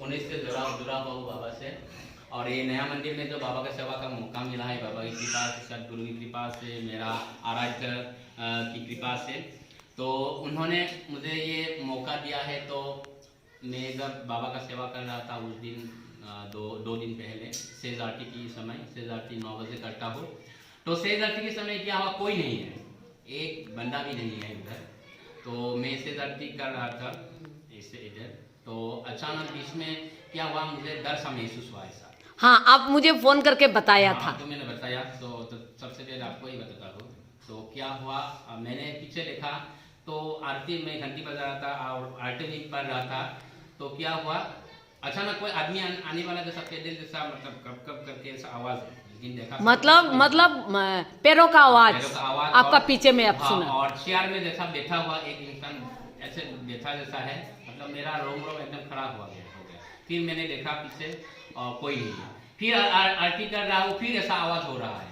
उन्हीं से जुड़ा हुआ हूँ बाबा से। और ये नया मंदिर में जो बाबा का सेवा का मौका मिला है, बाबा की कृपा से, सदगुरु की कृपा से, मेरा आराध्य की कृपा से, तो उन्होंने मुझे ये मौका दिया है। तो मैं जब बाबा का सेवा कर रहा था उस दिन दो दिन पहले सेज आरती की समय, सेज आरती 9 बजे करता हूँ। तो सेज आरती के समय क्या हुआ, कोई नहीं है, एक बंदा भी नहीं है उधर। तो मैं सेज आरती कर रहा था इससे इधर, तो अचानक बीच में क्या हुआ, मुझे डर सा महसूस हुआ ऐसा। हाँ, आप मुझे फोन करके बताया था। तो मैंने बताया, तो सबसे पहले आपको ही बताता हूँ। तो क्या हुआ, मैंने पीछे देखा तो आरती में घंटी बजा रहा था और आरती भी पढ़ रहा था। तो क्या हुआ, अचानक कोई आदमी आने वाला जैसा, पैदल जैसा, मतलब कब कब करके ऐसा आवाज देखा, मतलब पैरों का आवाज आपका पीछे में आप सुना। और चेयर में जैसा बैठा हुआ एक इंसान ऐसे बैठा जैसा है, मतलब मेरा रोम एकदम खड़ा हो गया। फिर मैंने देखा पीछे और कोई नहीं है। फिर आरती कर रहा हूँ, फिर ऐसा आवाज हो रहा है।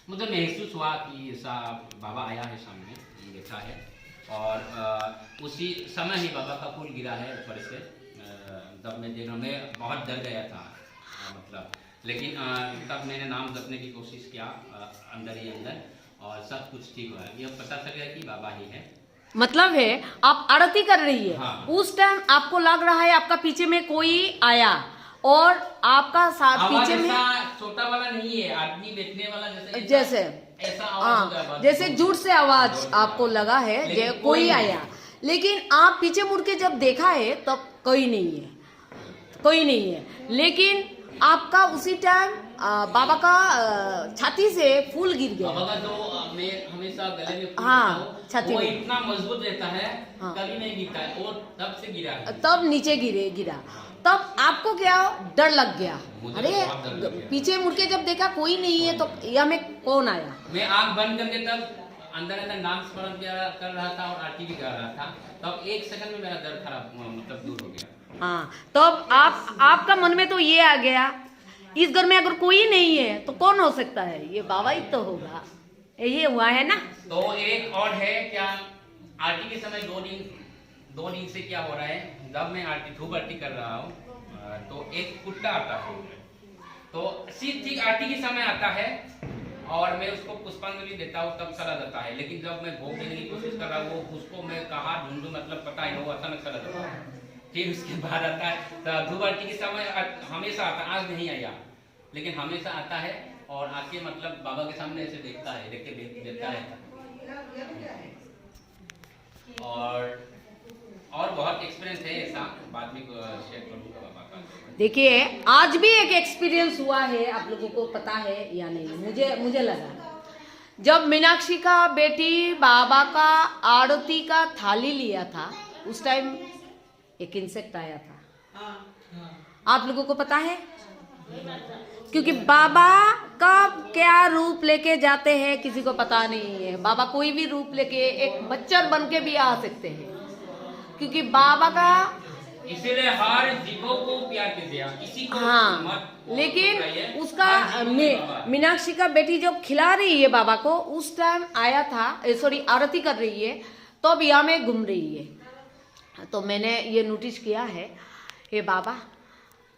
मुझे महसूस हुआ कि ऐसा बाबा आया है, सामने बैठा है। और उसी समय ही बाबा का फूल गिरा है ऊपर से। तब मैं देखा, मैं बहुत डर गया था, मतलब, लेकिन तब मैंने नाम जपने की कोशिश किया अंदर ही अंदर, और सब कुछ ठीक हुआ। ये पता चल गया कि बाबा ही है। मतलब है आप आरती कर रही है, हाँ। उस टाइम आपको लग रहा है आपका पीछे में कोई आया, और आपका साथ पीछे में छोटा वाला नहीं है, आदमी बैठने वाला जैसे ऐसा आवाज, जैसे झूठ से आवाज आपको लगा है जे कोई आया। लेकिन आप पीछे मुड़ के जब देखा है तब कोई नहीं है, कोई नहीं है। लेकिन आपका उसी टाइम बाबा का छाती से फूल गिर गया। बाबा का जो मैं हमेशा गले में फूल हाँ, छाती वो में इतना मजबूत रहता है, हाँ। कभी नहीं गिरता है, और तब से गिरा है। तब नीचे गिरा। तब आपको क्या डर लग गया, मुझे अरे बहुत डर लग गया। पीछे मुड़ के जब देखा कोई नहीं है तो या में कौन आया। मैं आंख बंद करके तब अंदर अंदर नाम स्मरण कर रहा था और आरती भी कर रहा था। तब एक सेकंड में मेरा डर खराब, मतलब दूर हो गया। हाँ, तो अब आपका मन में तो ये आ गया, इस घर में अगर कोई नहीं है तो कौन हो सकता है, ये बाबा ही तो होगा। ये हुआ है ना। तो एक और है क्या, आरती के समय 2 दिन से क्या हो रहा है, जब मैं धूप आरती कर रहा हूँ तो एक कुत्ता आता है। तो ठीक आरती के समय आता है और मैं उसको पुष्पांजलि देता हूँ, तब चला जाता है। लेकिन जब मैं भोग देने की कोशिश कर रहा हूँ, वो उसको मैं कहाँ ढूंढूं, मतलब पता ही नहीं, वो अचानक चला जाता है। फिर उसके बाद आता है तो धूप आरती के समय हमेशा आता है, आज नहीं आया लेकिन हमेशा आता है, और आके मतलब बाबा के सामने ऐसे देखता है, देखता है। और बहुत एक्सपीरियंस है ऐसा, बाद में शेयर करूंगा बाबा का। देखिए, आज भी एक एक्सपीरियंस हुआ है, आप लोगों को पता है या नहीं, मुझे लगा जब मीनाक्षी का बेटी बाबा का आरती का थाली लिया था, उस टाइम एक इंसेक्ट आया था। आप लोगों को पता है, क्योंकि बाबा का क्या रूप लेके जाते हैं किसी को पता नहीं है। बाबा कोई भी रूप लेके, एक मच्छर बन के भी आ सकते हैं, क्योंकि बाबा का इसीलिए हर जीवों को प्यार कीजिए, किसी को हाँ मत। लेकिन उसका मीनाक्षी का बेटी जो खिला रही है बाबा को, उस टाइम आया था, सॉरी आरती कर रही है, तो अब यहाँ में घूम रही है। तो मैंने ये नोटिस किया है, हे बाबा,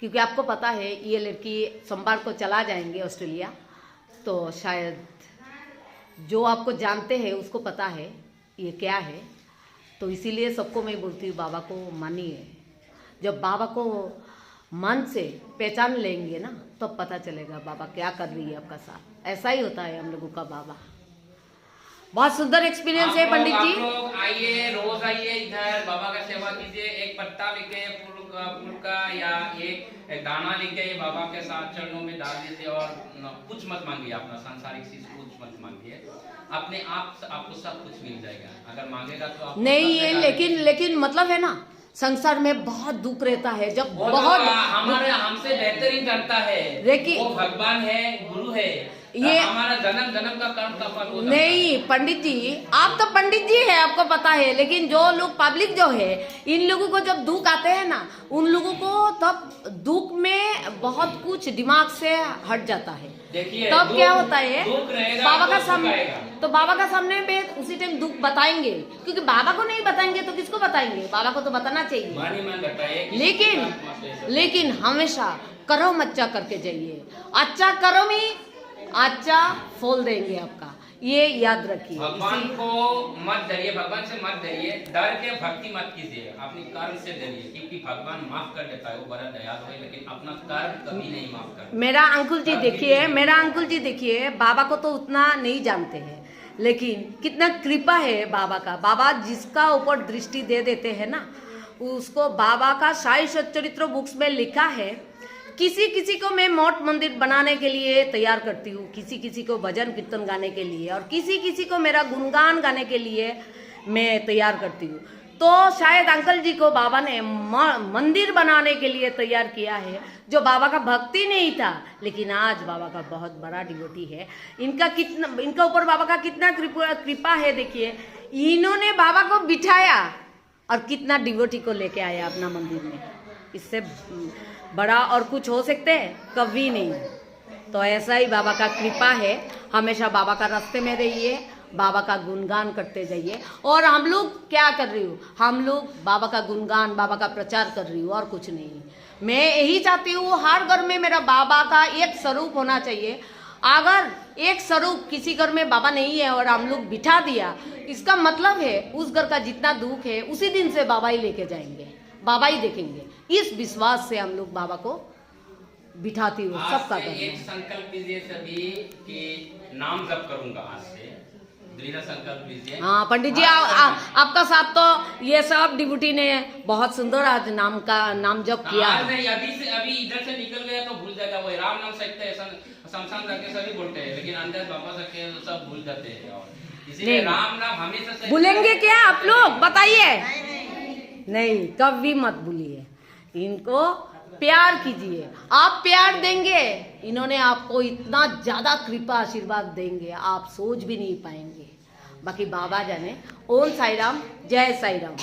क्योंकि आपको पता है ये लड़की सोमवार को चला जाएंगे ऑस्ट्रेलिया, तो शायद जो आपको जानते हैं उसको पता है ये क्या है। तो इसीलिए सबको मैं बोलती हूँ, बाबा को मानिए। जब बाबा को मन से पहचान लेंगे ना, तो पता चलेगा बाबा क्या कर रही है आपका साथ। ऐसा ही होता है हम लोगों का बाबा। बहुत सुंदर एक्सपीरियंस है पंडित जी। आप लोग आइए, रोज आइए इधर, बाबा का सेवा कीजिए। एक पत्ता लेके फूल का या एक दाना लेके बाबा के साथ चरणों में डाल दीजिए, और कुछ मत मांगिए, अपना सांसारिक चीज कुछ मत मांगिए, अपने आप आपको सब कुछ मिल जाएगा। अगर मांगेगा तो आप नहीं है, लेकिन मतलब है ना, संसार में बहुत दुख रहता है, जब बहुत हमारे हमसे बेहतर ही करता है, वो भगवान है, गुरु है। ये हमारा जन्म जन्म का कर्म का फल होता है। नहीं पंडित जी, आप तो पंडित जी है, आपको पता है, लेकिन जो लोग पब्लिक जो है, इन लोगों को जब दुख आते हैं ना, उन लोगों को तब दुख में बहुत कुछ दिमाग से हट जाता है। देखिए तब क्या होता है, दुख रहेगा बाबा का तो सामने, सुख आएगा। तो बाबा का सामने पे उसी टाइम दुख बताएंगे, क्योंकि बाबा को नहीं बताएंगे तो किसको बताएंगे, बाबा को तो बताना चाहिए। मन ही मन बताइए कि लेकिन हमेशा करो अच्छा करके जाइए, अच्छा करो में अच्छा फल देंगे आपका, ये याद रखिए। भगवान को मत डरिए, भगवान से मत डरिए, डर के भक्ति मत कीजिए, अपने कर्म से डरिए, क्योंकि भगवान माफ कर देता है, वो बड़ा दयालु है, लेकिन अपना कर्म कभी नहीं माफ करता। मेरा अंकुल जी देखिए, मेरा अंकुल जी देखिए, बाबा को तो उतना नहीं जानते हैं, लेकिन कितना कृपा है बाबा का। बाबा जिसका ऊपर दृष्टि दे देते हैं ना, उसको बाबा का साई सच्चरित्र बुक्स में लिखा है, किसी किसी को मैं मठ मंदिर बनाने के लिए तैयार करती हूँ, किसी किसी को भजन कीर्तन गाने के लिए, और किसी किसी को मेरा गुणगान गाने के लिए मैं तैयार करती हूँ। तो शायद अंकल जी को बाबा ने मंदिर बनाने के लिए तैयार किया है, जो बाबा का भक्ति नहीं था, लेकिन आज बाबा का बहुत बड़ा डिवोटी है। इनका ऊपर बाबा का कितना कृपा है। देखिए, इन्होंने बाबा को बिठाया और कितना डिवोटी को लेके आया अपना मंदिर में। इससे बड़ा और कुछ हो सकते हैं? कभी नहीं। तो ऐसा ही बाबा का कृपा है। हमेशा बाबा का रास्ते में रहिए, बाबा का गुणगान करते जाइए। और हम लोग क्या कर रही हूँ, हम लोग बाबा का गुणगान, बाबा का प्रचार कर रही हूँ, और कुछ नहीं। मैं यही चाहती हूँ, हर घर में मेरा बाबा का एक स्वरूप होना चाहिए। अगर एक स्वरूप किसी घर में बाबा नहीं है और हम लोग बिठा दिया, इसका मतलब है उस घर का जितना दुख है उसी दिन से बाबा ही लेके जाएंगे, बाबा ही देखेंगे। इस विश्वास से हम लोग बाबा को बिठाती हूँ। सबका एक संकल्प कीजिए सभी कि नाम जप करूंगा आज से, दृढ़ संकल्प लीजिए। हाँ पंडित जी, आपका साथ तो ये सब डिबूटी ने बहुत सुंदर आज नाम जप किया। नहीं, अभी इधर से निकल गया तो भूल जाएगा। वो राम नाम सकते हैं, शमशान जाके सभी बोलते हैं, लेकिन अंदर बाबा सके सब भूल जाते हैं। और इसीलिए राम नाम हमेशा भूलेंगे क्या आप लोग, बताइए? नहीं, कभी मत भूलिए। इनको प्यार कीजिए, आप प्यार देंगे, इन्होंने आपको इतना ज्यादा कृपा आशीर्वाद देंगे, आप सोच भी नहीं पाएंगे। बाकी बाबा जाने। ओम साई राम, जय साई राम।